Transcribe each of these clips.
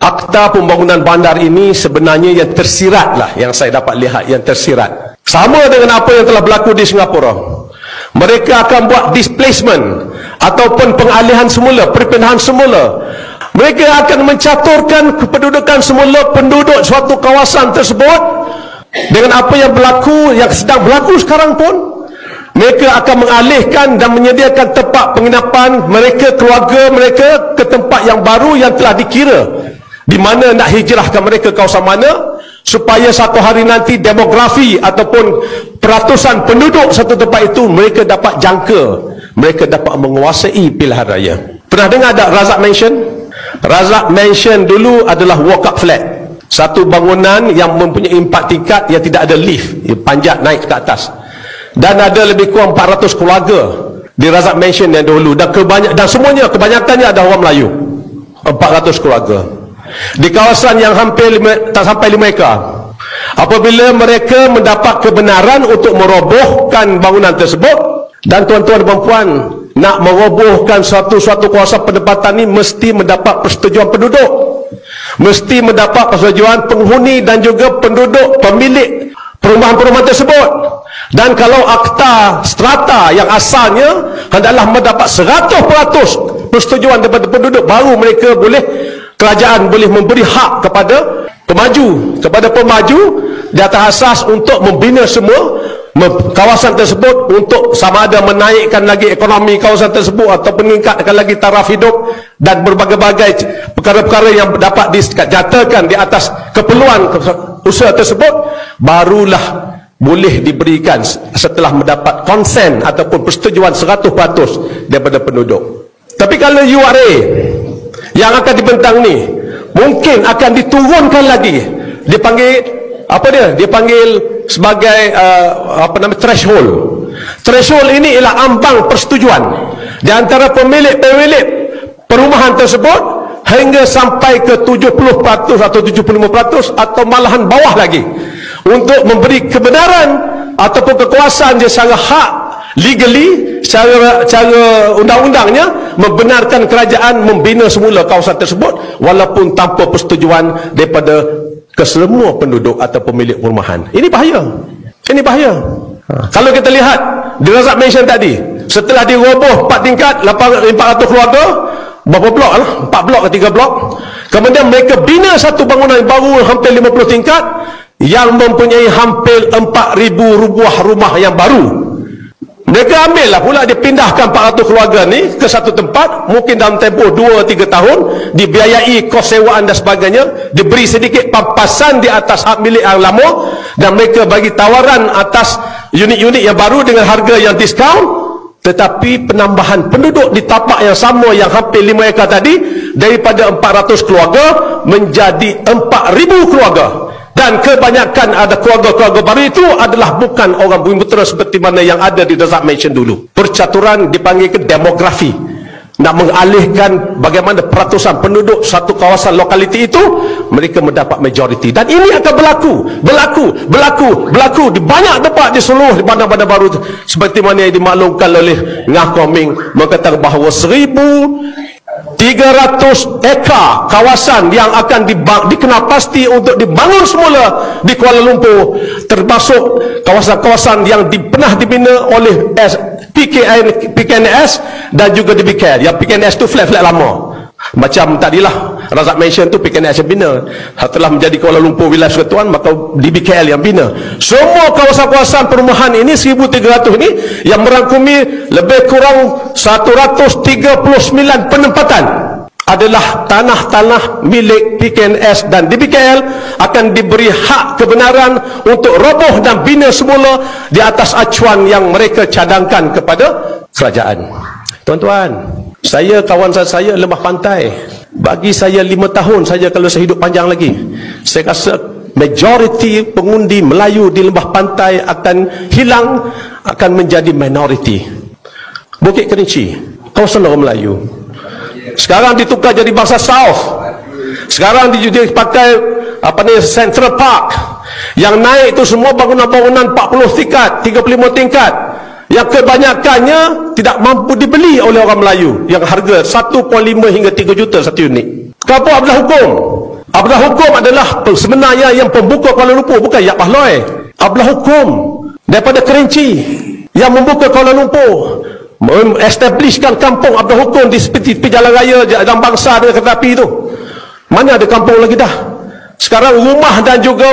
Akta pembangunan bandar ini sebenarnya yang tersirat lah, yang saya dapat lihat yang tersirat. Sama dengan apa yang telah berlaku di Singapura. Mereka akan buat displacement ataupun pengalihan semula, perpindahan semula. Mereka akan mencaturkan kependudukan semula penduduk suatu kawasan tersebut dengan apa yang berlaku, yang sedang berlaku sekarang pun. Mereka akan mengalihkan dan menyediakan tempat penginapan mereka, keluarga mereka ke tempat yang baru yang telah dikira, di mana nak hijrahkan mereka ke kawasan mana, supaya satu hari nanti demografi ataupun peratusan penduduk satu tempat itu mereka dapat jangka, mereka dapat menguasai pilihan raya. Pernah dengar ada Razak Mansion? Razak Mansion dulu adalah walk-up flat, satu bangunan yang mempunyai 4 tingkat yang tidak ada lift, panjat naik ke atas, dan ada lebih kurang 400 keluarga di Razak Mansion yang dahulu, dan semuanya kebanyakannya ada orang Melayu. 400 keluarga di kawasan yang hampir tak sampai 5 ekar. Apabila mereka mendapat kebenaran untuk merobohkan bangunan tersebut, dan tuan-tuan dan puan, nak merobohkan suatu kawasan penempatan ini mesti mendapat persetujuan penduduk, mesti mendapat persetujuan penghuni dan juga penduduk pemilik perumahan-perumahan tersebut. Dan kalau akta strata yang asalnya hendaklah mendapat 100% persetujuan daripada penduduk, baru mereka boleh, kerajaan boleh memberi hak kepada pemaju di atas asas untuk membina semua kawasan tersebut, untuk sama ada menaikkan lagi ekonomi kawasan tersebut atau meningkatkan lagi taraf hidup dan berbagai-bagai perkara-perkara yang dapat dijatakan di atas keperluan usaha tersebut, barulah boleh diberikan setelah mendapat konsen ataupun persetujuan 100% daripada penduduk. Tapi kalau URA yang akan dibentang ni mungkin akan diturunkan lagi, dipanggil sebagai threshold. Threshold ini ialah ambang persetujuan di antara pemilik perumahan tersebut hingga sampai ke 70% atau 75% atau malahan bawah lagi, untuk memberi kebenaran ataupun kekuasaan dia secara hak, legally, cara undang-undangnya membenarkan kerajaan membina semula kawasan tersebut walaupun tanpa persetujuan daripada kesemua penduduk atau pemilik perumahan. Ini bahaya. Ini bahaya. Kalau kita lihat di Razak Mansion tadi, setelah diroboh 4 tingkat, 400 keluarga, berapa blok lah? 4 blok ke 3 blok. Kemudian mereka bina satu bangunan baru hampir 50 tingkat yang mempunyai hampir 4,000 rumah yang baru. Mereka ambillah pula, dipindahkan 400 keluarga ni ke satu tempat, mungkin dalam tempoh 2-3 tahun, dibiayai kos sewaan dan sebagainya, diberi sedikit pampasan di atas hak milik yang lama, dan mereka bagi tawaran atas unit-unit yang baru dengan harga yang diskaun. Tetapi penambahan penduduk di tapak yang sama yang hampir 5 ekar tadi, daripada 400 keluarga menjadi 4,000 keluarga. Dan kebanyakan ada keluarga-keluarga baru itu adalah bukan orang Bumiputera seperti mana yang ada di Razak Mansion dulu. Percaturan dipanggil ke demografi, nak mengalihkan bagaimana peratusan penduduk satu kawasan lokaliti itu mereka mendapat majoriti. Dan ini akan berlaku di banyak tempat di seluruh di bandar-bandar baru, seperti mana yang dimaklumkan oleh Ngah Koming, mengatakan bahawa 1,300 ekar kawasan yang akan dikenal pasti untuk dibangun semula di Kuala Lumpur, termasuk kawasan-kawasan yang pernah dibina oleh PKNS dan juga DBKL. Yang PKNS itu flat-flat lama, macam tadilah Razak Mansion tu PKNS yang bina. Setelah menjadi Kuala Lumpur Wilayah Persekutuan, maka DBKL yang bina. Semua kawasan-kawasan perumahan ini 1,300 ini yang merangkumi lebih kurang 139 penempatan adalah tanah-tanah milik PKNS dan DBKL, akan diberi hak kebenaran untuk roboh dan bina semula di atas acuan yang mereka cadangkan kepada kerajaan. Tuan-tuan, kawan saya Lembah Pantai, bagi saya 5 tahun saja kalau saya hidup panjang lagi, saya rasa majoriti pengundi Melayu di Lembah Pantai akan hilang, akan menjadi minoriti. Bukit Kerinci, kawasan orang Melayu, sekarang ditukar jadi bangsa South. Sekarang dipakai Central Park. Yang naik itu semua bangunan-bangunan 40 tingkat, 35 tingkat, yang kebanyakannya tidak mampu dibeli oleh orang Melayu, yang harga 1.5 hingga 3 juta satu unit. Kapur Abdullah Hukum, Abdullah Hukum adalah sebenarnya yang pembuka Kuala Lumpur, bukan Yap Bahloi. Abdullah Hukum daripada Kerinci yang membuka Kuala Lumpur, establishkan kampung Abdullah Hukum di tepi jalan raya dan bangsa dengan kereta api itu. Mana ada kampung lagi dah. Sekarang rumah dan juga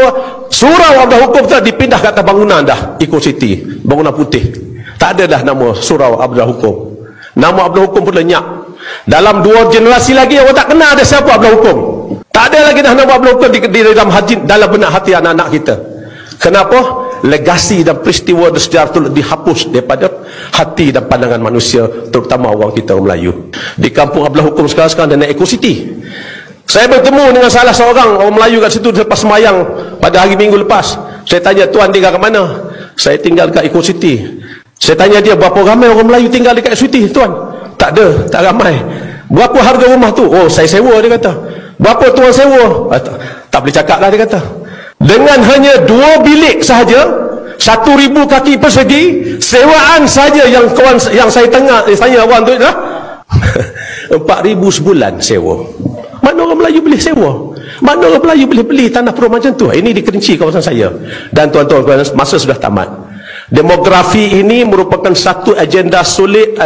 surau Abdullah Hukum telah dipindah ke atas bangunan dah, Eco City, bangunan putih. Tak ada dah nama surau Abdullah Hukum. Nama Abdullah Hukum pun lenyap. Dalam 2 generasi lagi orang tak kenal ada siapa Abdullah Hukum. Tak ada lagi dah nama Abdullah Hukum di dalam benak hati anak-anak kita. Kenapa? Legasi dan peristiwa dan sejarah itu dihapus daripada hati dan pandangan manusia, terutama orang kita, orang Melayu. Di kampung Abdullah Hukum sekarang ada Eco City. Saya bertemu dengan salah seorang orang Melayu kat situ selepas semayang pada hari Minggu lepas. Saya tanya, tuan tinggal kat mana? Saya tinggal kat Eco City. Saya tanya dia, berapa ramai orang Melayu tinggal dekat Eco City, tuan? Tak ada, tak ramai. Berapa harga rumah tu? Oh, saya sewa, dia kata. Berapa tuan sewa? Tak boleh cakap lah, dia kata. Dengan hanya 2 bilik sahaja, 1,000 kaki persegi, sewaan saja yang saya tanya awak tu adalah 4,000 sebulan sewa. Mana orang Melayu boleh sewa? Mana orang Melayu boleh beli tanah perum macam tu? Ini di Kerinci, kawasan saya. Dan tuan-tuan, masa sudah tamat. Demografi ini merupakan satu agenda sulit,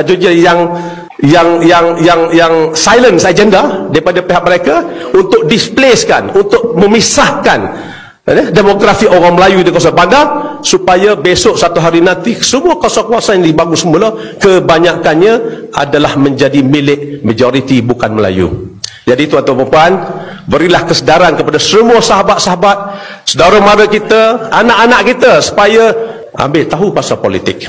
yang silence agenda daripada pihak mereka untuk displacekan, untuk memisahkan demografi orang Melayu di kawasan bandar, supaya besok satu hari nanti semua kawasan-kawasan yang dibangun semula kebanyakannya adalah menjadi milik majoriti bukan Melayu. Jadi tuan-tuan dan puan, berilah kesedaran kepada semua sahabat-sahabat, saudara mara kita, anak-anak kita, supaya ambil tahu pasal politik.